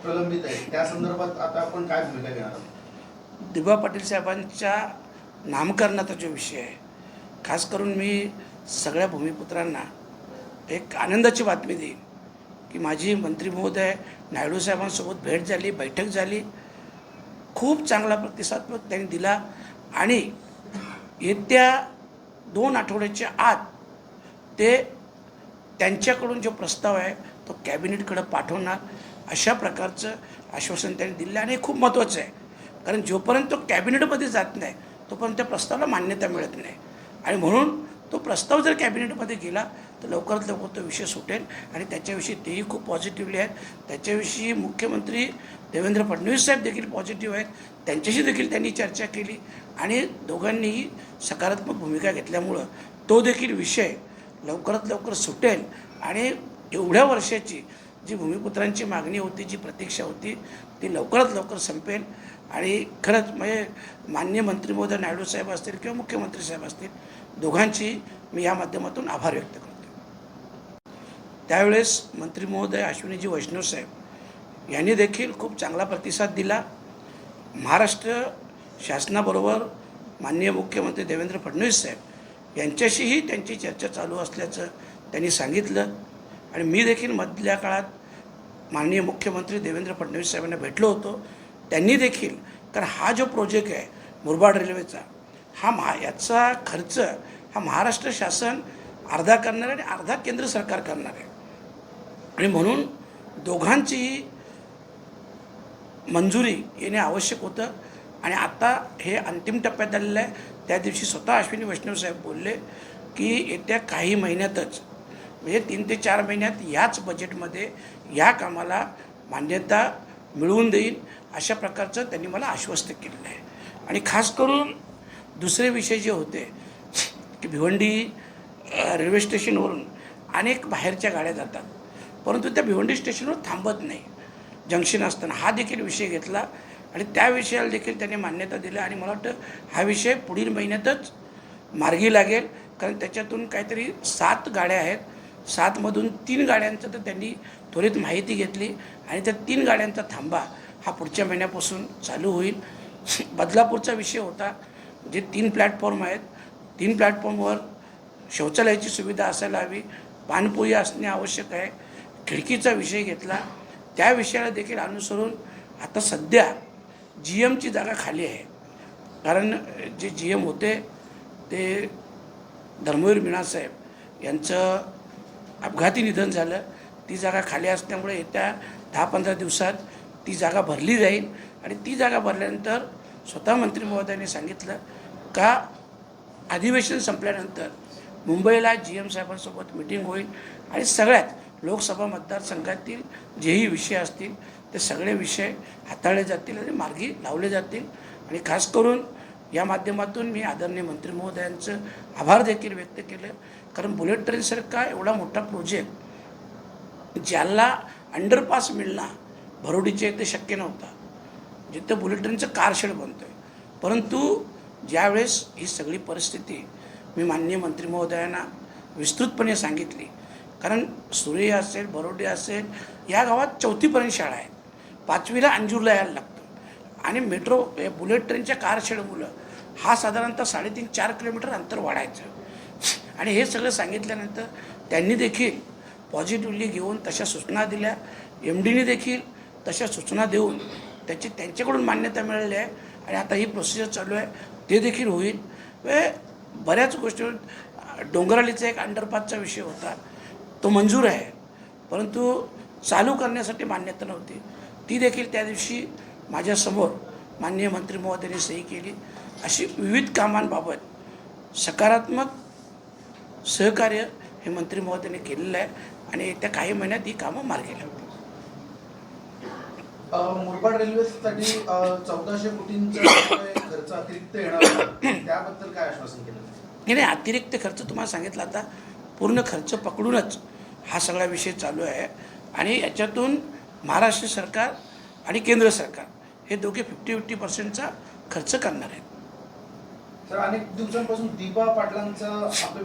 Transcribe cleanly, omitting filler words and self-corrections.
प्रलंबित आहेत त्या संदर्भात आता आपण काय भूमिका घेणार आहोत? दिबा पाटील साहेबांच्या नामकरणाचा जो विषय आहे, खास करून मी सगळ्या भूमिपुत्रांना एक आनंदाची बातमी देईन की माझी मंत्री महोदय नायडू साहेबांसोबत भेट झाली, बैठक झाली. खूप चांगला प्रतिसाद त्यांनी दिला आणि येत्या 2 आठवड्याच्या आत ते त्यांच्याकडून जो प्रस्ताव आहे तो कॅबिनेटकडे पाठवणार अशा प्रकारचं आश्वासन त्यांनी दिलं. आणि हे खूप महत्त्वाचं आहे, कारण जोपर्यंत तो कॅबिनेटमध्ये जात नाही तोपर्यंत त्या प्रस्तावाला मान्यता मिळत नाही. आणि म्हणून तो प्रस्ताव जर कॅबिनेटमध्ये गेला तर लवकरात लवकर तो विषय सुटेल. आणि त्याच्याविषयी तेही खूप पॉझिटिव्हली आहेत. त्याच्याविषयी मुख्यमंत्री देवेंद्र फडणवीस साहेब देखील पॉझिटिव्ह आहेत. त्यांच्याशी देखील त्यांनी चर्चा केली आणि दोघांनीही सकारात्मक भूमिका घेतल्यामुळं तो देखील विषय लवकरात लवकर सुटेल. आणि एवढ्या वर्षाची जी भूमिपुत्रांची मागणी होती, जी प्रतीक्षा होती, ती लवकरात लवकर संपेल. आणि खरंच म्हणजे माननीय मंत्री महोदय नायडू साहेब असतील किंवा मुख्यमंत्री साहेब असतील, दोघांची मी या माध्यमातून आभार व्यक्त करतो. त्यावेळेस मंत्री महोदय अश्विनीजी वैष्णव साहेब यांनी देखील खूप चांगला प्रतिसाद दिला. महाराष्ट्र शासनाबरोबर माननीय मुख्यमंत्री देवेंद्र फडणवीस साहेब यांच्याशीही त्यांची चर्चा चालू असल्याचं त्यांनी सांगितलं. आणि मी देखील मधल्या काळात माननीय मुख्यमंत्री देवेंद्र फडणवीस साहेबांना भेटलो होतो. त्यांनी देखील, कारण हा जो प्रोजेक्ट आहे मुरबाड रेल्वेचा, याचा खर्च हा महाराष्ट्र शासन अर्धा करणार आहे आणि अर्धा केंद्र सरकार करणार आहे. आणि म्हणून दोघांचीही मंजुरी येणे आवश्यक होतं. आणि आता हे अंतिम टप्प्यात आलेलं आहे. त्या दिवशी स्वतः अश्विनी वैष्णव साहेब बोलले की येत्या काही महिन्यातच, म्हणजे 3 ते 4 महिन्यात याच बजेटमध्ये या कामाला मान्यता मिळवून देईल अशा प्रकारचं त्यांनी मला आश्वस्त केलेलं आहे. आणि खास करून दुसरे विषय जे होते की भिवंडी रेल्वे स्टेशनवरून अनेक बाहेरच्या गाड्या जातात, परंतु त्या भिवंडी स्टेशनवर थांबत नाही जंक्शन असताना, हा देखील विषय घेतला आणि त्या विषयाला देखील त्यांनी मान्यता दिली. आणि मला वाटतं हा विषय पुढील महिन्यातच मार्गी लागेल, कारण त्याच्यातून काहीतरी 7 गाड्या आहेत. 7मधून 3 गाड्यांचं तर त्यांनी त्वरित माहिती घेतली आणि त्या 3 गाड्यांचा थांबा हा पुढच्या महिन्यापासून चालू होईल. बदलापूरचा विषय होता, जे 3 प्लॅटफॉर्म आहेत, 3 प्लॅटफॉर्मवर शौचालयाची सुविधा असायला हवी, पाणपोई असणे आवश्यक आहे. खिडकीचा विषय घेतला, त्या विषयाला देखील अनुसरून आता सध्या GMची जागा खाली आहे. कारण जे GM होते ते धर्मवीर मीनासाहेब यांचं अपघाती निधन झालं. ती जागा खाली असल्यामुळे येत्या 10-15 दिवसात ती जागा भरली जाईल. आणि ती जागा भरल्यानंतर स्वतः मंत्री महोदयांनी सांगितलं का अधिवेशन संपल्यानंतर मुंबईला GM साहेबांसोबत मिटिंग होईल आणि सगळ्यात लोकसभा मतदारसंघातील जेही विषय असतील ते सगळे विषय हाताळले जातील आणि मार्गी लावले जातील. आणि खास करून या माध्यमातून मी आदरणीय मंत्री महोदयांचं आभार देखील व्यक्त केलं, कारण बुलेट ट्रेनसारखा एवढा मोठा प्रोजेक्ट ज्याला अंडरपास मिळणं भरोडीच्या इथे शक्य नव्हता, जिथं बुलेट ट्रेनचं कारशेड बनतो आहे. परंतु ज्यावेळेस ही सगळी परिस्थिती मी माननीय मंत्री महोदयांना विस्तृतपणे सांगितली, कारण सुरे असेल, भरोडी असेल, या गावात 4थीपर्यंत शाळा आहेत, 5वीला अंजूरला यायला लागतं. आणि मेट्रो बुलेट ट्रेनच्या कारशेडमुळं हा साधारणतः 3.5-4 किलोमीटर अंतर वाढायचं. आणि हे सगळं सांगितल्यानंतर त्यांनी देखील पॉझिटिव्हली घेऊन तशा सूचना दिल्या. MDने देखील तशा सूचना देऊन त्यांच्याकडून मान्यता मिळाली आहे. आणि आता ही प्रोसिजर चालू आहे, ते देखील होईल. बऱ्याच गोष्टी, डोंगरालीचा एक अंडरपासचा विषय होता, तो मंजूर आहे, परंतु चालू करण्यासाठी मान्यता नव्हती. ती देखील त्या दिवशी माझ्यासमोर माननीय मंत्री महोदयांनी सही केली. अशी विविध कामांबाबत सकारात्मक सहकार्य हे मंत्री महोदयांनी केलेलं आहे. आणि येत्या काही महिन्यात ही कामं मार्गी लागतील. मुरबाड रेल्वेसाठी 1400 कोटींचा खर्च अतिरिक्त येणार होता, त्याबद्दल काय आश्वासन केलं? नाही, अतिरिक्त खर्च तुम्हाला सांगितलं, आता पूर्ण खर्च पकडूनच हा सगळा विषय चालू आहे. आणि याच्यातून महाराष्ट्र सरकार आणि केंद्र सरकार हे दोघे 50-50% खर्च करणार आहेत. सर, अनेक दिवसांपासून दिबा पाटलांचा आपले